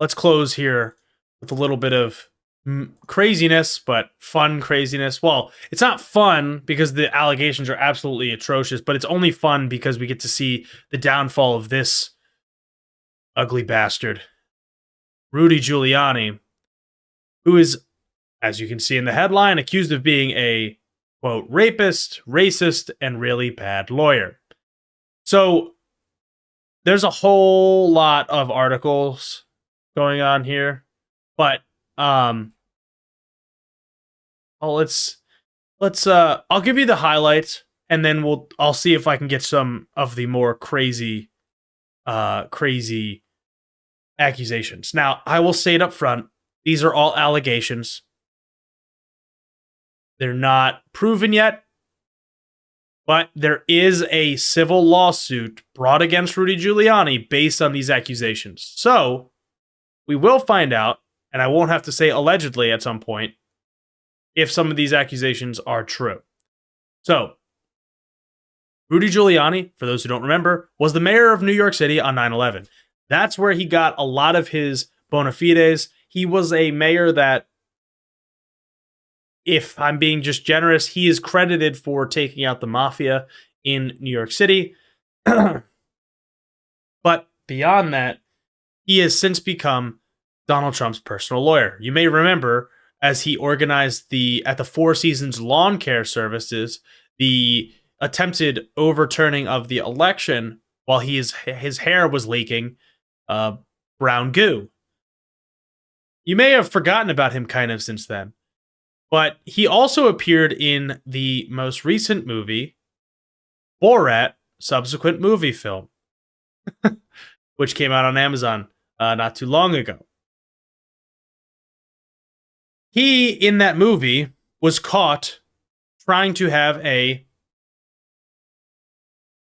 let's close here with a little bit of craziness, but fun craziness. Well, it's not fun because the allegations are absolutely atrocious, but it's only fun because we get to see the downfall of this ugly bastard, Rudy Giuliani, who is, as you can see in the headline, accused of being a, quote, rapist, racist, and really bad lawyer. So there's a whole lot of articles going on here, but I'll give you the highlights, and then I'll see if I can get some of the more crazy accusations. Now, I will say it up front, these are all allegations. They're not proven yet, but there is a civil lawsuit brought against Rudy Giuliani based on these accusations. So, we will find out, and I won't have to say allegedly at some point, if some of these accusations are true. So, Rudy Giuliani, for those who don't remember, was the mayor of New York City on 9/11. That's where he got a lot of his bona fides. He was a mayor that, if I'm being just generous, he is credited for taking out the mafia in New York City. But beyond that, he has since become Donald Trump's personal lawyer. You may remember, as he organized at the Four Seasons lawn care services, the attempted overturning of the election while his hair was leaking brown goo. You may have forgotten about him kind of since then. But he also appeared in the most recent movie, Borat, subsequent movie film, which came out on Amazon not too long ago. He, in that movie, was caught trying to have a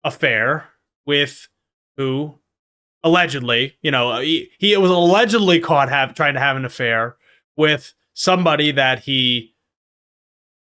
affair with who, allegedly, he was allegedly caught trying to have an affair with somebody that he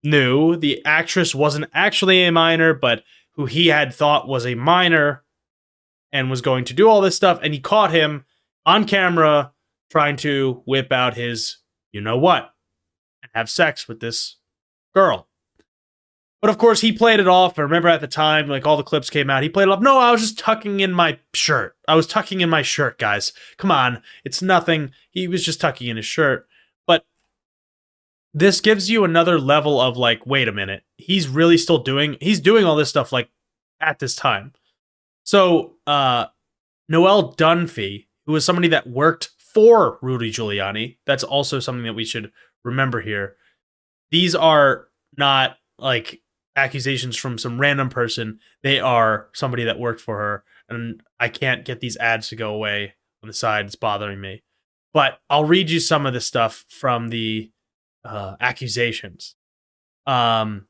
knew. The actress wasn't actually a minor, but who he had thought was a minor and was going to do all this stuff. And he caught him on camera trying to whip out his you-know-what and have sex with this girl. But of course, he played it off. I remember at the time, like all the clips came out, he played it off. No, I was just tucking in my shirt. I was tucking in my shirt, guys. Come on. It's nothing. He was just tucking in his shirt. But this gives you another level of like, wait a minute. He's really still doing all this stuff like at this time. So, Noelle Dunphy, who was somebody that worked for Rudy Giuliani, that's also something that we should remember here. These are not like accusations from some random person. They are somebody that worked for her. And I can't get these ads to go away on the side. It's bothering me. But I'll read you some of the stuff from the accusations. We'll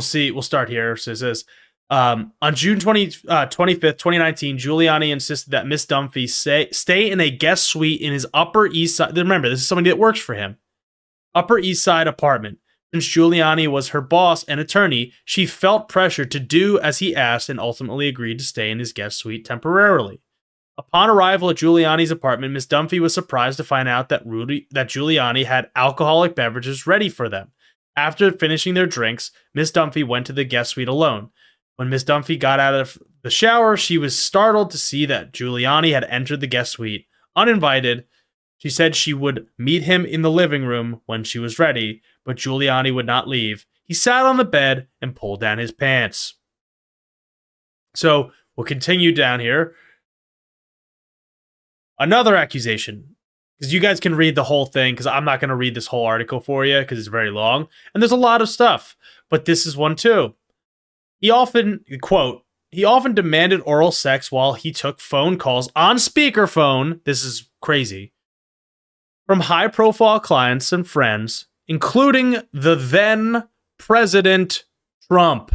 see. We'll start here. So it says, on June 25th, 2019, Giuliani insisted that Miss Dunphy stay in a guest suite in his Upper East Side. Remember, this is somebody that works for him. Upper East Side apartment. Since Giuliani was her boss and attorney, she felt pressure to do as he asked and ultimately agreed to stay in his guest suite temporarily. Upon arrival at Giuliani's apartment, Miss Dunphy was surprised to find out that Giuliani had alcoholic beverages ready for them. After finishing their drinks, Miss Dunphy went to the guest suite alone. When Miss Dunphy got out of the shower, she was startled to see that Giuliani had entered the guest suite, uninvited. She said she would meet him in the living room when she was ready, but Giuliani would not leave. He sat on the bed and pulled down his pants. So, we'll continue down here. Another accusation, because you guys can read the whole thing, because I'm not going to read this whole article for you, because it's very long, and there's a lot of stuff, but this is one too. He often demanded oral sex while he took phone calls on speakerphone, this is crazy, from high-profile clients and friends, including the then President Trump.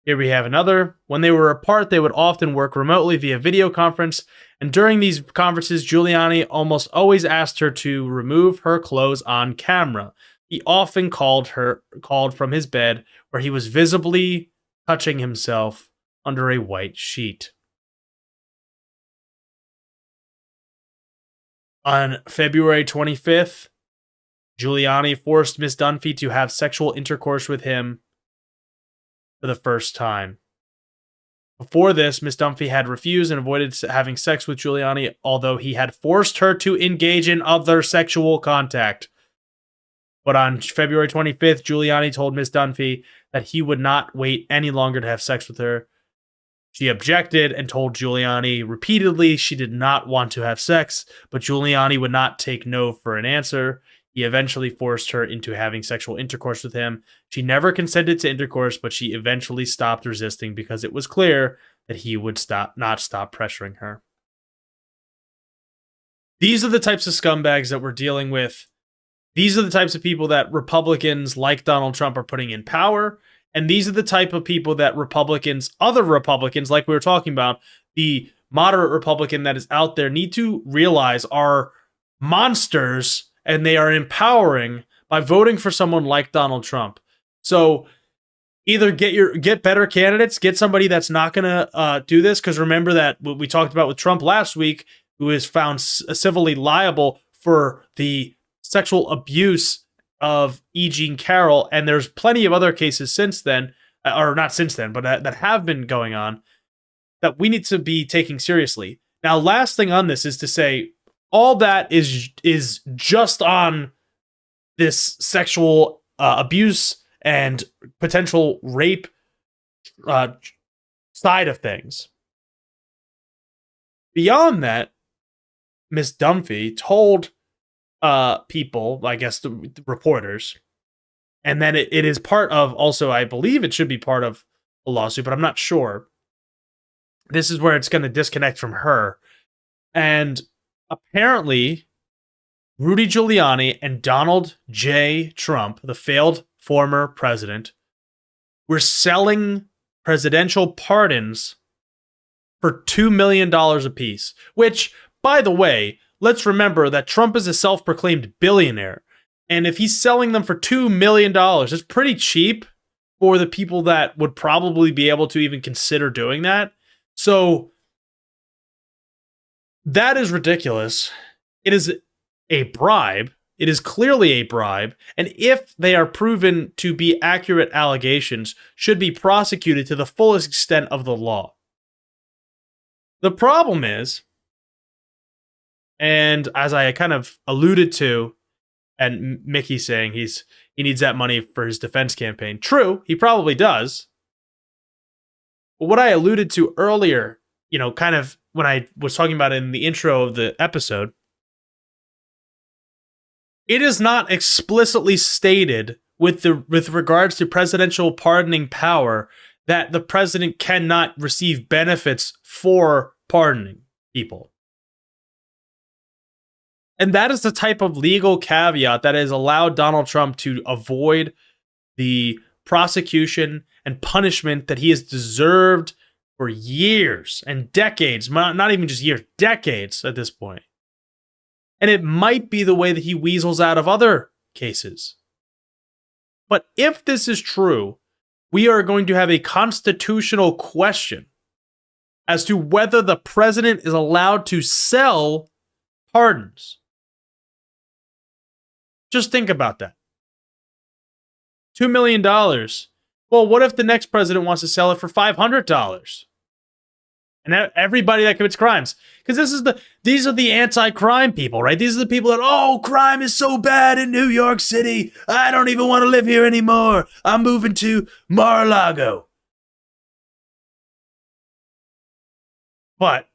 Here we have another. When they were apart, they would often work remotely via video conference, and during these conferences, Giuliani almost always asked her to remove her clothes on camera. he often called from his bed where he was visibly touching himself under a white sheet. On February 25th, Giuliani forced Miss Dunphy to have sexual intercourse with him for the first time. Before this, Miss Dunphy had refused and avoided having sex with Giuliani, although he had forced her to engage in other sexual contact. But on February 25th, Giuliani told Miss Dunphy that he would not wait any longer to have sex with her. She objected and told Giuliani repeatedly she did not want to have sex, but Giuliani would not take no for an answer. He eventually forced her into having sexual intercourse with him. She never consented to intercourse, but she eventually stopped resisting because it was clear that he would not stop pressuring her. These are the types of scumbags that we're dealing with. These are the types of people that Republicans like Donald Trump are putting in power. And these are the type of people that other Republicans, like we were talking about, the moderate Republican that is out there, need to realize are monsters, and they are empowering by voting for someone like Donald Trump. So either get better candidates, get somebody that's not going to do this, because remember that what we talked about with Trump last week, who is found civilly liable for the sexual abuse of E. Jean Carroll, and there's plenty of other cases since then, or not since then, but that have been going on, that we need to be taking seriously. Now, last thing on this is to say, all that is just on this sexual abuse and potential rape side of things. Beyond that, Miss Dunphy told people, I guess the reporters, and then it is part of, also I believe it should be part of a lawsuit, but I'm not sure. This is where it's going to disconnect from her. And apparently Rudy Giuliani and Donald J. Trump, the failed former president, were selling presidential pardons for $2 million apiece, which, by the way, let's remember that Trump is a self-proclaimed billionaire. And if he's selling them for $2 million, it's pretty cheap for the people that would probably be able to even consider doing that. So that is ridiculous. It is a bribe. It is clearly a bribe. And if they are proven to be accurate allegations, should be prosecuted to the fullest extent of the law. The problem is, and as I kind of alluded to, and Mickey saying he needs that money for his defense campaign. True, he probably does. But what I alluded to earlier, kind of when I was talking about it in the intro of the episode, it is not explicitly stated with regards to presidential pardoning power that the president cannot receive benefits for pardoning people. And that is the type of legal caveat that has allowed Donald Trump to avoid the prosecution and punishment that he has deserved for years and decades, not even just years, decades at this point. And it might be the way that he weasels out of other cases. But if this is true, we are going to have a constitutional question as to whether the president is allowed to sell pardons. Just think about that. $2 million. Well, what if the next president wants to sell it for $500? And everybody that commits crimes. Because these are the anti-crime people, right? These are the people that, crime is so bad in New York City. I don't even want to live here anymore. I'm moving to Mar-a-Lago. But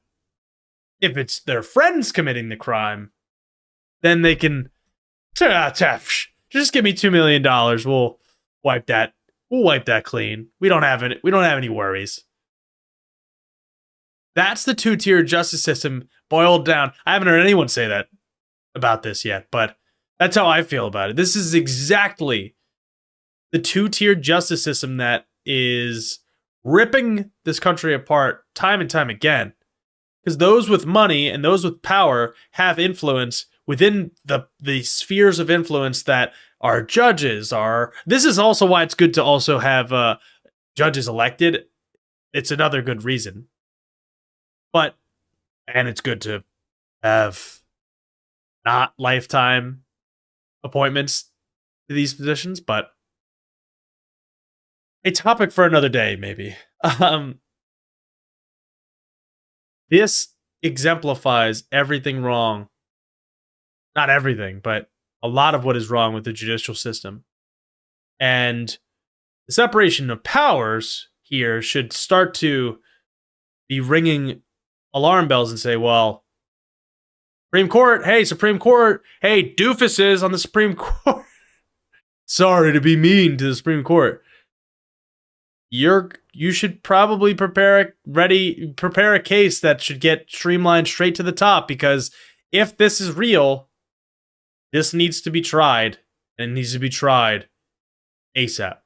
if it's their friends committing the crime, then they can just give me $2 million. We'll wipe that. We'll wipe that clean. We don't have any worries. That's the two-tier justice system boiled down. I haven't heard anyone say that about this yet, but that's how I feel about it. This is exactly the two-tier justice system that is ripping this country apart time and time again. Because those with money and those with power have influence within the spheres of influence that our judges are. This is also why it's good to also have judges elected. It's another good reason. And it's good to have not lifetime appointments to these positions, but a topic for another day, maybe. This exemplifies everything wrong. Not everything, but a lot of what is wrong with the judicial system. And the separation of powers here should start to be ringing alarm bells and say, well, Supreme Court, hey, doofuses on the Supreme Court. Sorry to be mean to the Supreme Court. You should probably prepare a case that should get streamlined straight to the top, because if this is real, this needs to be tried, and it needs to be tried ASAP.